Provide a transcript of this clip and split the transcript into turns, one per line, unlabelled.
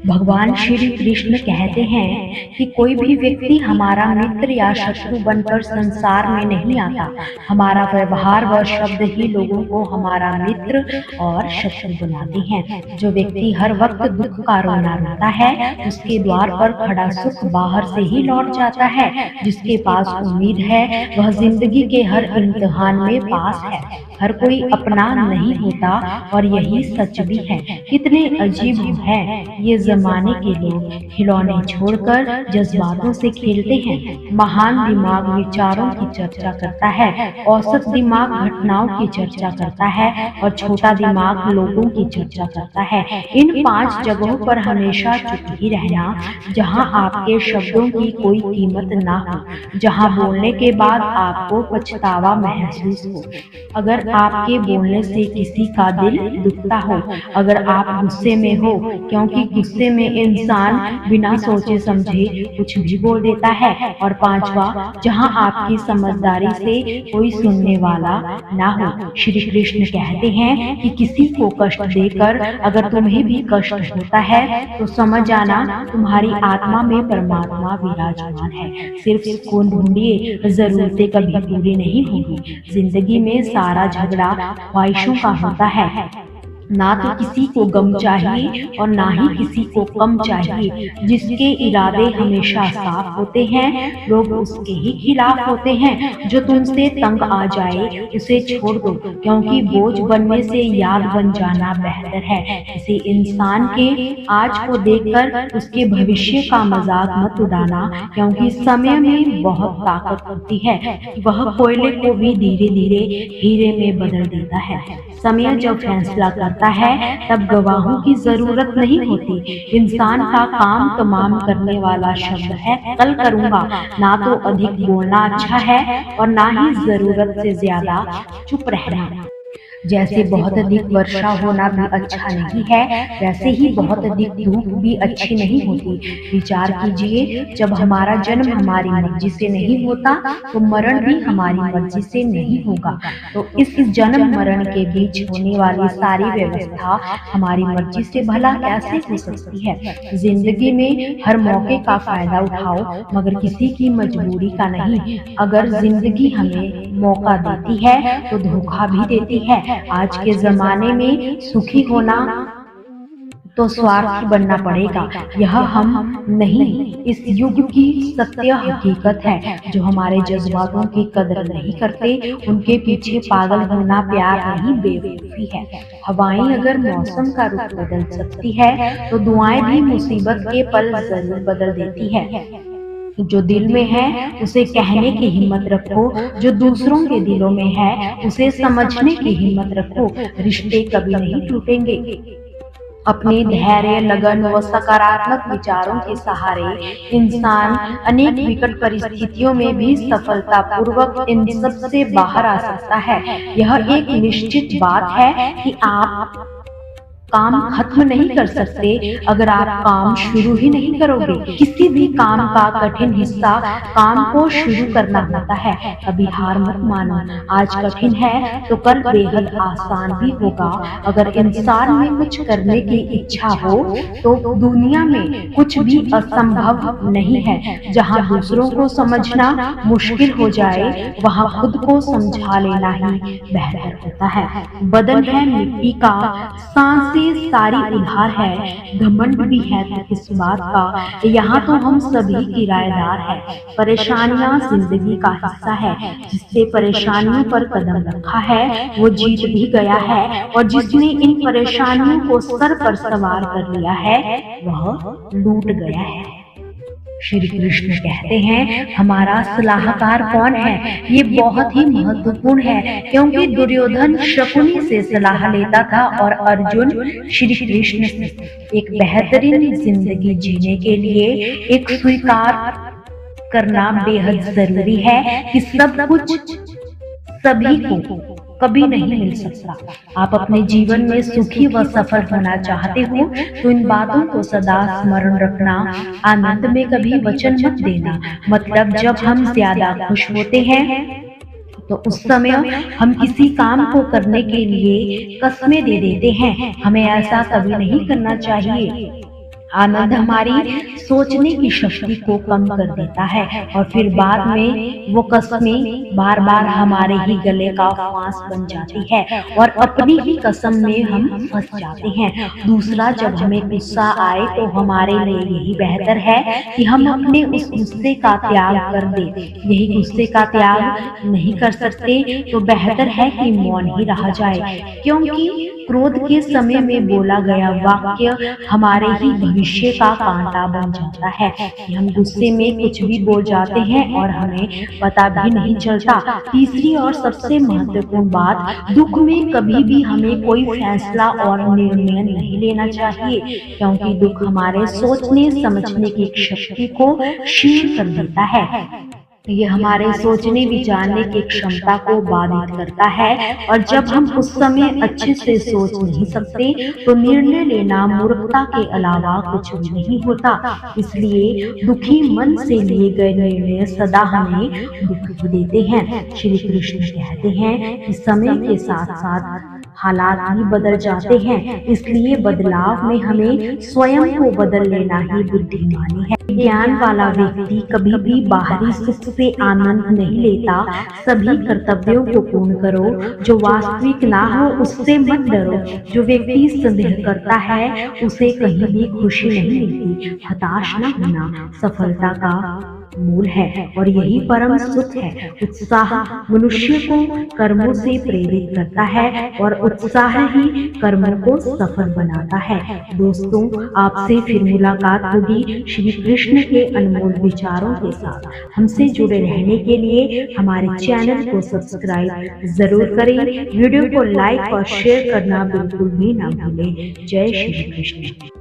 भगवान श्री कृष्ण कहते हैं कि कोई भी व्यक्ति हमारा मित्र या शत्रु बनकर संसार में नहीं आता। हमारा व्यवहार व शब्द ही लोगों को हमारा मित्र और शत्रु बनाते हैं। जो व्यक्ति हर वक्त दुख का रोना रोता है, उसके द्वार पर खड़ा सुख बाहर से ही लौट जाता है। जिसके पास उम्मीद है वह जिंदगी के हर इम्तिहान में पास है। हर कोई अपना नहीं होता और यही सच भी है। कितने अजीब है ये जमाने के लोग, खिलौने छोड़कर जज्बातों से खेलते हैं। महान दिमाग विचारों की चर्चा करता है, औसत दिमाग घटनाओं की चर्चा करता है और छोटा दिमाग लोगों की चर्चा करता है। इन 5 जगहों पर हमेशा चुप ही रहना, जहां आपके शब्दों की कोई कीमत ना हो, जहां बोलने के बाद आपको पछतावा महसूस हो, अगर आपके बोलने से किसी का दिल दुखता हो, अगर आप गुस्से में हो, क्योंकि गुस्से में इंसान बिना सोचे समझे कुछ भी बोल देता है। और 5वां, जहां आपकी समझदारी से कोई सुनने वाला ना हो। श्री कृष्ण कहते हैं कि किसी को कष्ट देकर अगर तुम्हें भी कष्ट होता है तो समझ जाना तुम्हारी आत्मा में परमात्मा विराजमान है। सिर्फ सुकून ढूंढिए, जरूरतें कभी पूरी नहीं होगी। जिंदगी में सारा झगड़ा ख्वाहिशों का होता है। ना तो किसी को गम चाहिए और ना ही किसी को कम चाहिए। जिसके इरादे हमेशा साफ होते हैं, लोग उसके ही खिलाफ होते हैं। जो तुमसे तंग आ जाए उसे छोड़ दो, क्योंकि बोझ बनने से याद बन जाना बेहतर है। किसी इंसान के आज को देखकर उसके भविष्य का मजाक मत उड़ाना, क्योंकि समय में बहुत ताकत होती है। वह कोयले को भी धीरे धीरे हीरे में बदल देता है। समय जब फैसला करता है तब गवाहों की जरूरत नहीं होती। इंसान का काम तमाम करने वाला शब्द है कल करूंगा। ना तो अधिक बोलना अच्छा है और ना ही जरूरत से ज्यादा चुप रहना। जैसे बहुत अधिक वर्षा होना भी अच्छा नहीं है, वैसे ही बहुत अधिक धूप भी अच्छी नहीं होती। विचार कीजिए, जब हमारा जन्म हमारी मर्जी से नहीं होता तो मरण भी हमारी मर्जी से नहीं होगा। तो इस जन्म मरण के बीच होने वाली सारी व्यवस्था हमारी मर्जी से भला कैसे हो सकती है। जिंदगी में हर मौके का फायदा उठाओ, मगर किसी की मजबूरी का नहीं। अगर जिंदगी हमें मौका देती है तो धोखा भी देती है। आज के जमाने में सुखी होना तो स्वार्थी बनना पड़ेगा। यह हम नहीं, इस युग की सत्य हकीकत है। जो हमारे जज्बातों की कदर नहीं करते, उनके पीछे पागल होना प्यार नहीं, बेवकूफी है। हवाएं अगर मौसम का रुख बदल सकती है तो दुआएं भी मुसीबत के पल जरूर बदल देती है। जो दिल में है उसे कहने की हिम्मत रखो, जो दूसरों के दिलों में है उसे समझने की हिम्मत रखो। रिश्ते कभी नहीं टूटेंगे। अपने धैर्य, लगन व सकारात्मक विचारों के सहारे इंसान अनेक विकट परिस्थितियों में भी सफलतापूर्वक इन सब से बाहर आ सकता है। यह एक निश्चित बात है कि आप काम खत्म नहीं कर सकते अगर आप काम शुरू ही नहीं करोगे। किसी भी काम का कठिन हिस्सा काम को शुरू करना होता है। कभी हार मत मानो। आज कठिन है तो कल बेहद आसान भी होगा। अगर इंसान में कुछ करने की इच्छा हो तो दुनिया में कुछ भी असंभव नहीं है। जहाँ दूसरों को समझना मुश्किल हो जाए, वहाँ खुद को समझा लेना ही बेहतर होता है। बदन है मिट्टी का, सांस सारी उधार है, घमंड भी है तो किस बात का। यहाँ तो हम सभी किराएदार हैं। परेशानियां जिंदगी का हिस्सा है। जिससे परेशानियों पर कदम रखा है वो जीत भी गया है, और जिसने इन परेशानियों को सर पर सवार कर लिया है वह लूट गया है। श्री कृष्ण कहते हैं, हमारा सलाहकार कौन है? ये बहुत ही महत्वपूर्ण है, क्योंकि दुर्योधन शकुनी से सलाह लेता था और अर्जुन श्री कृष्ण से। एक बेहतरीन जिंदगी जीने के लिए एक स्वीकार करना बेहद जरूरी है कि सब कुछ सभी को कभी नहीं मिल सकता। आप अपने जीवन में सुखी व सफल होना चाहते हो तो इन बातों को सदा स्मरण रखना। आनंद में कभी वचन मत देना। मतलब जब हम ज्यादा खुश होते हैं तो उस समय हम किसी काम को करने के लिए कस्में दे देते हैं। हमें ऐसा कभी नहीं करना चाहिए। आनंद हमारी सोचने की शक्ति को कम कर देता है और फिर बाद में वो कस्में बार बार हमारे ही गले का फांस बन जाती है और अपनी ही कसम में हम फंस जाते हैं। दूसरा, जब हमें गुस्सा आए तो हमारे लिए यही बेहतर है कि हम अपने उस गुस्से का त्याग कर दें। यही गुस्से का त्याग नहीं कर सकते तो बेहतर है कि मौन ही रहा जाए, क्योंकि क्रोध के समय में बोला गया वाक्य हमारे ही भविष्य का कांटा बन जाता है कि हम गुस्से में कुछ भी बोल जाते हैं और हमें पता भी नहीं चलता। तीसरी और सबसे महत्वपूर्ण बात, दुख में कभी भी हमें कोई फैसला और निर्णय नहीं लेना चाहिए, क्योंकि दुख हमारे सोचने समझने की शक्ति को क्षीण कर देता है। ये हमारे सोचने विचारने की क्षमता को बाधित करता है और जब हम उस समय अच्छे से सोच नहीं सकते तो निर्णय लेना मूर्खता के अलावा कुछ भी नहीं होता। इसलिए दुखी मन से लिए गए निर्णय सदा हमें दुख देते हैं। श्री कृष्ण कहते हैं कि समय के साथ साथ हालात भी बदल जाते हैं, इसलिए बदलाव में हमें स्वयं को बदल लेना ही बुद्धिमानी है। ज्ञान वाला व्यक्ति कभी भी बाहरी सुख से आनंद नहीं लेता। सभी कर्तव्यों को पूर्ण करो, जो वास्तविक ना हो उससे मत डरो। जो व्यक्ति संदेह करता है उसे कहीं भी खुशी नहीं मिलती। हताश न होना सफलता का मूल है और यही परम सुख है। उत्साह मनुष्य को कर्मों से प्रेरित करता है और उत्साह ही कर्मों को सफल बनाता है। दोस्तों, आपसे फिर मुलाकात होगी श्री कृष्ण के अनमोल विचारों के साथ। हमसे जुड़े रहने के लिए हमारे चैनल को सब्सक्राइब जरूर करें। वीडियो को लाइक और शेयर करना बिल्कुल भी ना भूलें। जय श्री कृष्ण।